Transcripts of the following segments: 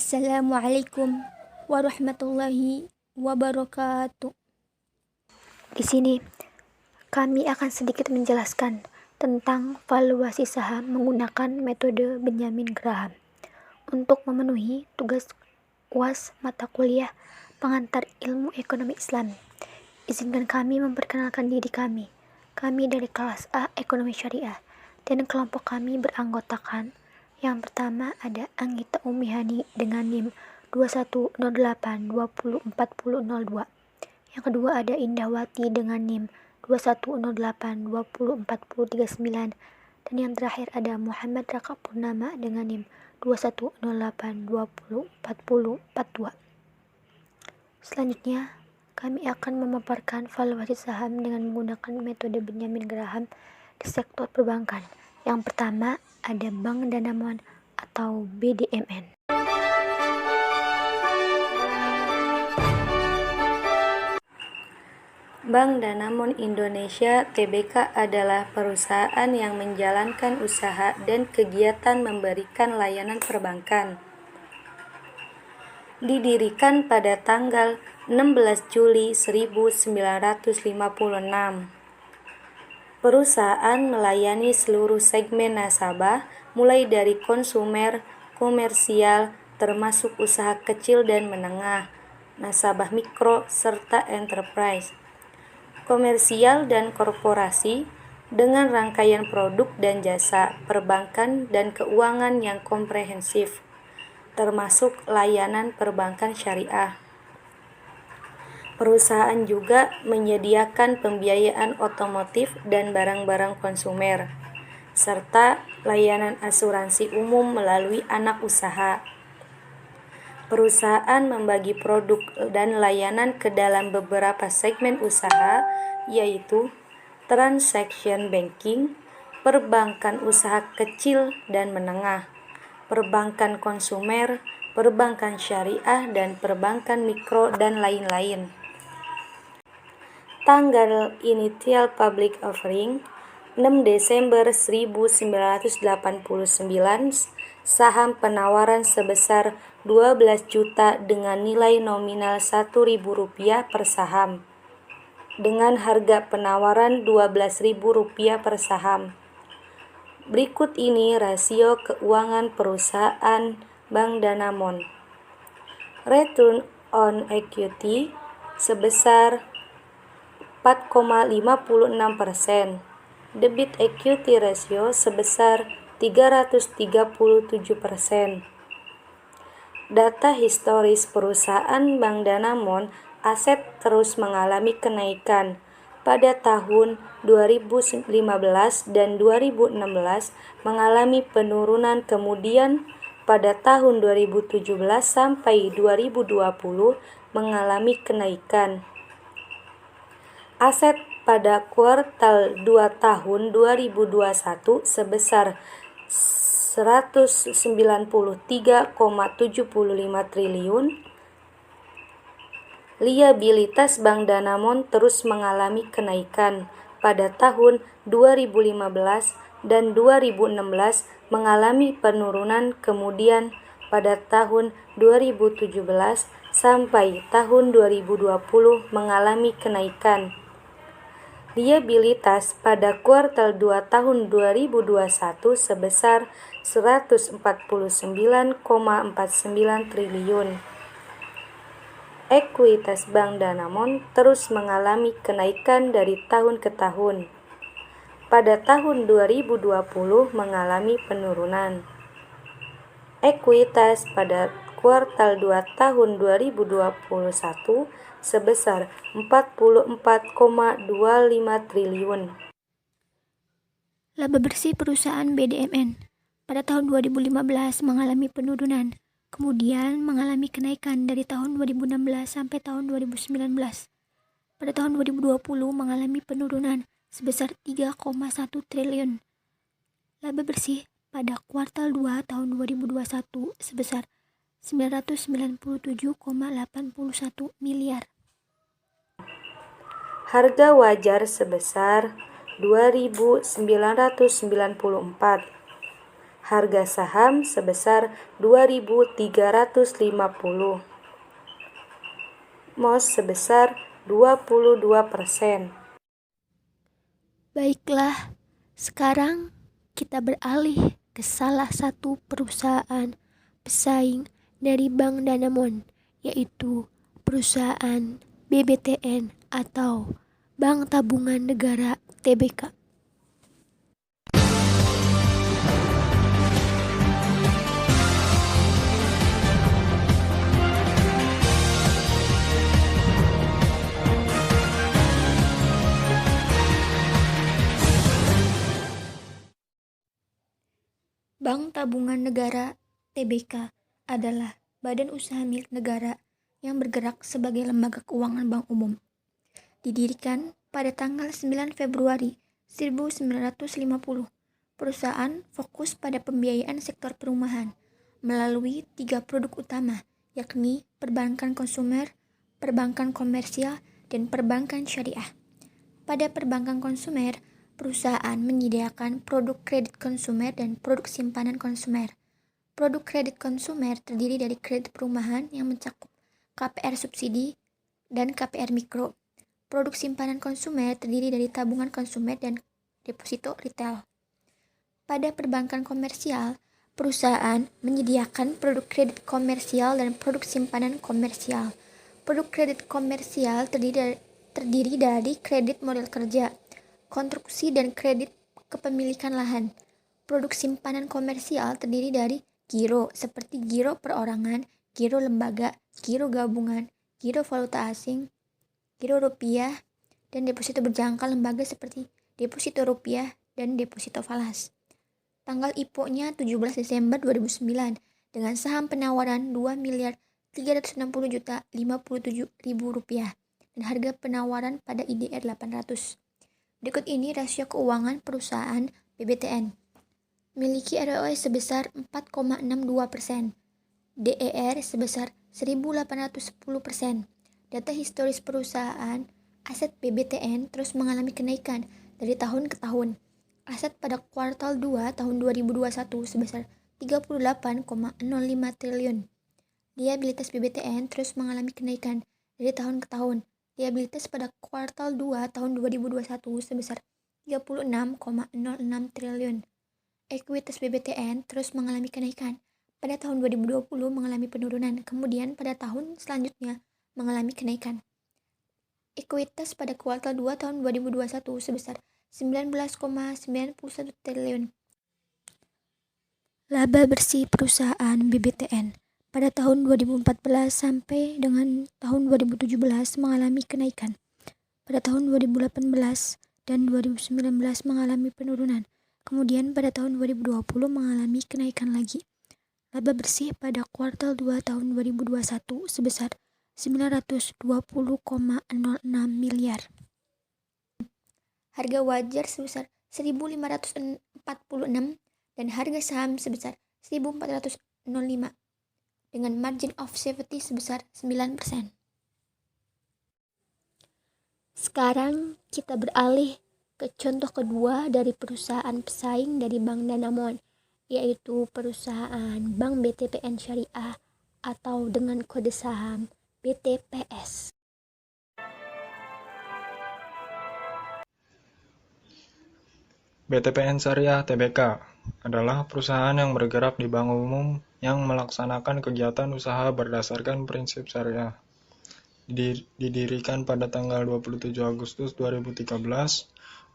Assalamualaikum warahmatullahi wabarakatuh. Di sini, kami akan sedikit menjelaskan tentang valuasi saham menggunakan metode Benjamin Graham untuk memenuhi tugas UAS mata kuliah pengantar ilmu ekonomi Islam. Izinkan kami memperkenalkan diri kami. Kami dari kelas A Ekonomi Syariah dan kelompok kami beranggotakan. Yang pertama ada Anggita Umihani dengan NIM 2108204002. Yang kedua ada Indahwati dengan NIM 2108204039. Dan yang terakhir ada Muhammad Raka Purnama dengan NIM 2108204042. Selanjutnya, kami akan memaparkan valuasi saham dengan menggunakan metode Benjamin Graham di sektor perbankan. Yang pertama ada Bank Danamon atau BDMN. Bank Danamon Indonesia Tbk adalah perusahaan yang menjalankan usaha dan kegiatan memberikan layanan perbankan. Didirikan pada tanggal 16 Juli 1956. Perusahaan melayani seluruh segmen nasabah, mulai dari konsumer, komersial, termasuk usaha kecil dan menengah, nasabah mikro, serta enterprise, komersial dan korporasi, dengan rangkaian produk dan jasa perbankan dan keuangan yang komprehensif, termasuk layanan perbankan syariah. Perusahaan juga menyediakan pembiayaan otomotif dan barang-barang konsumer, serta layanan asuransi umum melalui anak usaha. Perusahaan membagi produk dan layanan ke dalam beberapa segmen usaha, yaitu transaction banking, perbankan usaha kecil dan menengah, perbankan konsumer, perbankan syariah, dan perbankan mikro, dan lain-lain. Tanggal initial public offering 6 Desember 1989, saham penawaran sebesar 12 juta dengan nilai nominal Rp1.000 per saham, dengan harga penawaran Rp12.000 per saham. Berikut ini rasio keuangan perusahaan Bank Danamon. Return on equity sebesar 4,56%, debit equity ratio sebesar 337%. Data historis perusahaan Bank Danamon, aset terus mengalami kenaikan. Pada tahun 2015 dan 2016 mengalami penurunan, kemudian pada tahun 2017 sampai 2020 mengalami kenaikan. Aset pada kuartal 2 tahun 2021 sebesar 193,75 triliun. Liabilitas Bank Danamon terus mengalami kenaikan. Pada tahun 2015 dan 2016 mengalami penurunan, kemudian pada tahun 2017 sampai tahun 2020 mengalami kenaikan. Liabilitas pada kuartal 2 tahun 2021 sebesar 149,49 triliun. Ekuitas Bank Danamon terus mengalami kenaikan dari tahun ke tahun. Pada tahun 2020 mengalami penurunan. Ekuitas pada kuartal 2 tahun 2021 sebesar 44,25 triliun. Laba bersih perusahaan BDMN pada tahun 2015 mengalami penurunan, kemudian mengalami kenaikan dari tahun 2016 sampai tahun 2019. Pada tahun 2020 mengalami penurunan sebesar 3,1 triliun. Laba bersih pada kuartal 2 tahun 2021 sebesar 997,81 miliar. Harga wajar sebesar 2.994. Harga saham sebesar 2.350. MOS sebesar 22%. Baiklah, sekarang kita beralih ke salah satu perusahaan pesaing dari Bank Danamon, yaitu perusahaan BBTN atau Bank Tabungan Negara TBK. Bank Tabungan Negara (TBK) adalah badan usaha milik negara yang bergerak sebagai lembaga keuangan bank umum. Didirikan pada tanggal 9 Februari 1950, perusahaan fokus pada pembiayaan sektor perumahan melalui 3 produk utama, yakni perbankan konsumer, perbankan komersial, dan perbankan syariah. Pada perbankan konsumer, perusahaan menyediakan produk kredit konsumer dan produk simpanan konsumer. Produk kredit konsumer terdiri dari kredit perumahan yang mencakup KPR subsidi dan KPR mikro. Produk simpanan konsumer terdiri dari tabungan konsumer dan deposito retail. Pada perbankan komersial, perusahaan menyediakan produk kredit komersial dan produk simpanan komersial. Produk kredit komersial terdiri dari kredit modal kerja, konstruksi dan kredit kepemilikan lahan. Produk simpanan komersial terdiri dari giro seperti giro perorangan, giro lembaga, giro gabungan, giro valuta asing, giro rupiah, dan deposito berjangka lembaga seperti deposito rupiah dan deposito falas. Tanggal IPO-nya 17 Desember 2009 dengan saham penawaran Rp2.360.057.000 dan harga penawaran pada IDR 800. Berikut ini rasio keuangan perusahaan BBTN. Miliki ROE sebesar 4,62%, DER sebesar 1.810%. Data historis perusahaan, aset BBTN terus mengalami kenaikan dari tahun ke tahun. Aset pada kuartal 2 tahun 2021 sebesar 38,05 triliun. Liabilitas BBTN terus mengalami kenaikan dari tahun ke tahun. Liabilitas pada kuartal 2 tahun 2021 sebesar 36,06 triliun. Ekuitas BBTN terus mengalami kenaikan. Pada tahun 2020 mengalami penurunan, kemudian pada tahun selanjutnya mengalami kenaikan. Ekuitas pada kuartal 2 tahun 2021 sebesar 19,91 triliun. Laba bersih perusahaan BBTN pada tahun 2014 sampai dengan tahun 2017 mengalami kenaikan. Pada tahun 2018 dan 2019 mengalami penurunan. Kemudian pada tahun 2020 mengalami kenaikan lagi. Laba bersih pada kuartal 2 tahun 2021 sebesar 920,06 miliar. Harga wajar sebesar 1.546 dan harga saham sebesar 1.405 dengan margin of safety sebesar 9%. Sekarang kita beralih ke contoh kedua dari perusahaan pesaing dari Bank Danamon, yaitu perusahaan Bank BTPN Syariah atau dengan kode saham BTPS. BTPN Syariah Tbk adalah perusahaan yang bergerak di bank umum yang melaksanakan kegiatan usaha berdasarkan prinsip syariah. Didirikan pada tanggal 27 Agustus 2013,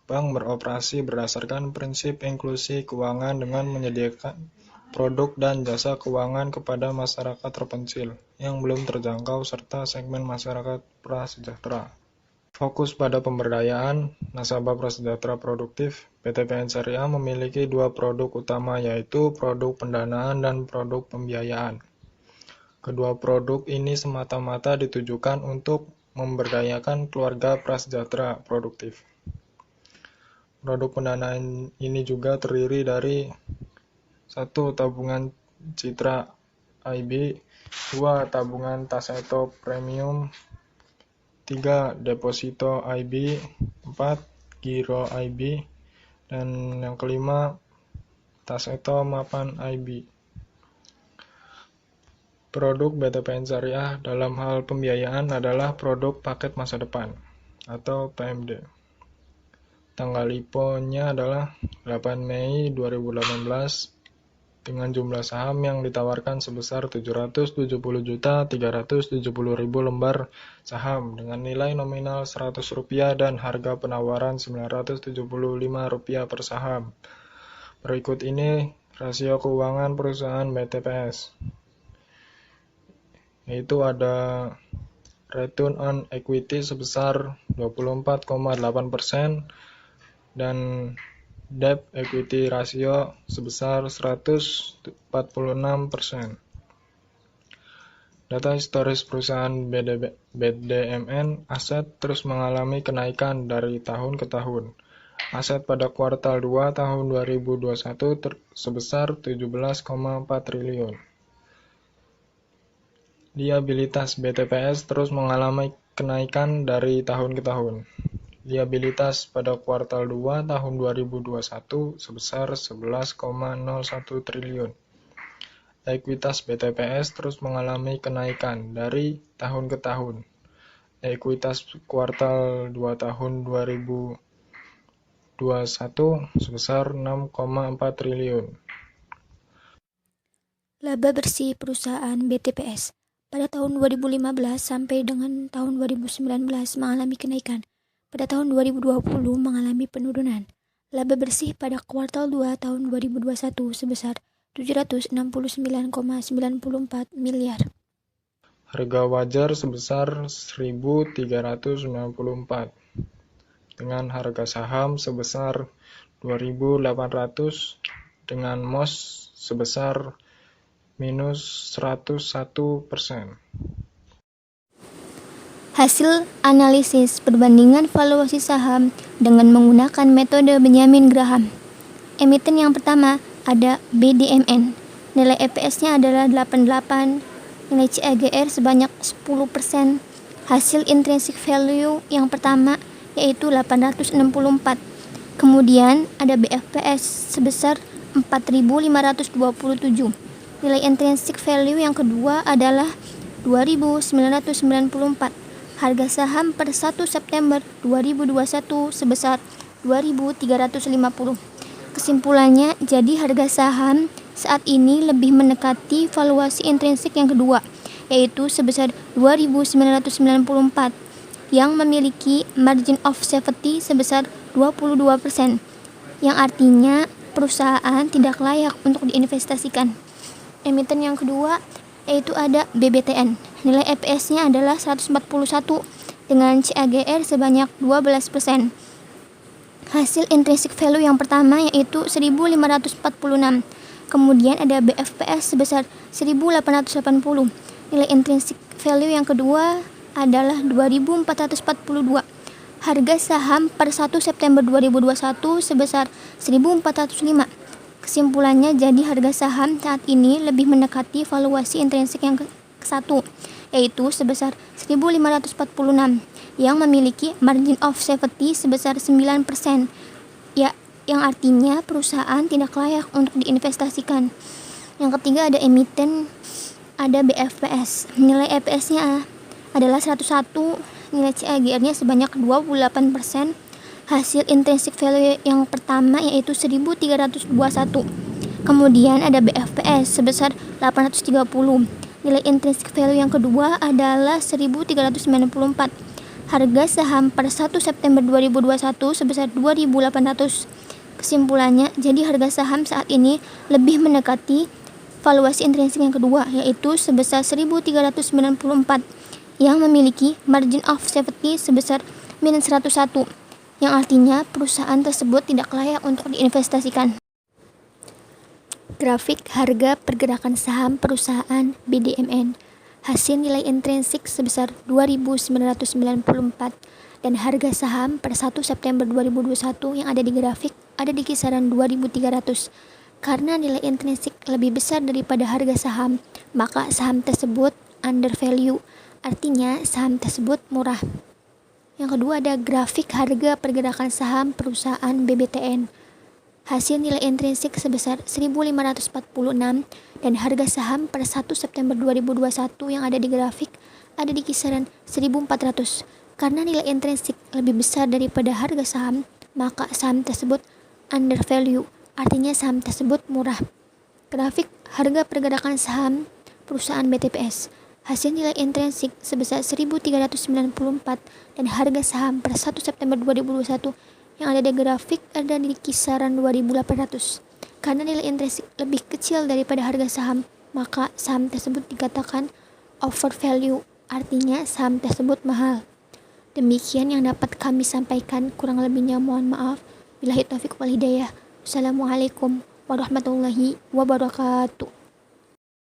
bank beroperasi berdasarkan prinsip inklusi keuangan dengan menyediakan produk dan jasa keuangan kepada masyarakat terpencil yang belum terjangkau serta segmen masyarakat prasejahtera. Fokus pada pemberdayaan nasabah prasejahtera produktif, BTPN Syariah memiliki 2 produk utama, yaitu produk pendanaan dan produk pembiayaan. Kedua produk ini semata-mata ditujukan untuk memberdayakan keluarga prasejahtera produktif. Produk pendanaan ini juga terdiri dari 1. Tabungan Citra IB, 2. Tabungan Taseto Premium, 3. Deposito IB, 4. Giro IB, dan yang kelima Taseto mapan IB. Produk BTPN Syariah dalam hal pembiayaan adalah produk paket masa depan atau PMD. Tanggal IPO-nya adalah 8 Mei 2018 dengan jumlah saham yang ditawarkan sebesar 770.370.000 lembar saham dengan nilai nominal Rp100 dan harga penawaran Rp975 per saham. Berikut ini rasio keuangan perusahaan BTPS. Yaitu ada return on equity sebesar 24,8% dan debt equity ratio sebesar 146%. Data historis perusahaan BDMN, aset terus mengalami kenaikan dari tahun ke tahun. Aset pada kuartal 2 tahun 2021 sebesar 17,4 triliun. Liabilitas BTPS terus mengalami kenaikan dari tahun ke tahun. Liabilitas pada kuartal 2 tahun 2021 sebesar 11,01 triliun. Ekuitas BTPS terus mengalami kenaikan dari tahun ke tahun. Ekuitas kuartal 2 tahun 2021 sebesar 6,4 triliun. Laba bersih perusahaan BTPS pada tahun 2015 sampai dengan tahun 2019 mengalami kenaikan. Pada tahun 2020 mengalami penurunan. Laba bersih pada kuartal 2 tahun 2021 sebesar 769,94 miliar. Harga wajar sebesar 1.394 dengan harga saham sebesar 2.800 dengan MOS sebesar minus 101%. Hasil analisis perbandingan valuasi saham dengan menggunakan metode Benjamin Graham. Emiten yang pertama ada BDMN. Nilai EPS-nya adalah 88, nilai CAGR sebanyak 10%. Hasil intrinsic value yang pertama yaitu 864. Kemudian ada BFPS sebesar 4.527. Nilai intrinsic value yang kedua adalah 2.994. Harga saham per 1 September 2021 sebesar 2.350. Kesimpulannya, jadi harga saham saat ini lebih mendekati valuasi intrinsik yang kedua, yaitu sebesar 2.994, yang memiliki margin of safety sebesar 22%, yang artinya perusahaan tidak layak untuk diinvestasikan. Emiten yang kedua yaitu ada BBTN. Nilai EPS-nya adalah 141 dengan CAGR sebanyak 12%. Hasil intrinsic value yang pertama yaitu 1.546. Kemudian ada BFPS sebesar 1.880. Nilai intrinsic value yang kedua adalah 2.442. Harga saham per 1 September 2021 sebesar 1.405. Kesimpulannya, jadi harga saham saat ini lebih mendekati valuasi intrinsik yang ke-1, yaitu sebesar 1.546, yang memiliki margin of safety sebesar 9%, yang artinya perusahaan tidak layak untuk diinvestasikan. Yang ketiga ada emiten, ada BFPS. Nilai EPS-nya adalah 101, nilai CAGR-nya sebanyak 28%. Hasil intrinsic value yang pertama yaitu 1.321. Kemudian ada BFPS sebesar 830. Nilai intrinsic value yang kedua adalah 1.394. Harga saham per 1 September 2021 sebesar 2.800. Kesimpulannya, jadi harga saham saat ini lebih mendekati valuasi intrinsik yang kedua, yaitu sebesar 1.394, yang memiliki margin of safety sebesar minus 101, yang artinya perusahaan tersebut tidak layak untuk diinvestasikan. Grafik harga pergerakan saham perusahaan BDMN. Hasil nilai intrinsik sebesar 2.994 dan harga saham per 1 September 2021 yang ada di grafik ada di kisaran 2.300. Karena nilai intrinsik lebih besar daripada harga saham, maka saham tersebut under value, artinya saham tersebut murah. Yang kedua ada grafik harga pergerakan saham perusahaan BBTN. hasil nilai intrinsik sebesar 1.546 dan harga saham pada 1 September 2021 yang ada di grafik ada di kisaran 1.400. Karena nilai intrinsik lebih besar daripada harga saham, maka saham tersebut undervalue, artinya saham tersebut murah. Grafik harga pergerakan saham perusahaan BTPS. Hasil nilai intrinsik sebesar 1.394 dan harga saham pada 1 September 2021 yang ada di grafik ada di kisaran 2.800. Karena nilai intrinsik lebih kecil daripada harga saham, maka saham tersebut dikatakan overvalue, artinya saham tersebut mahal. Demikian yang dapat kami sampaikan, kurang lebihnya mohon maaf. Billahi taufiq wal hidayah. Wassalamualaikum warahmatullahi wabarakatuh.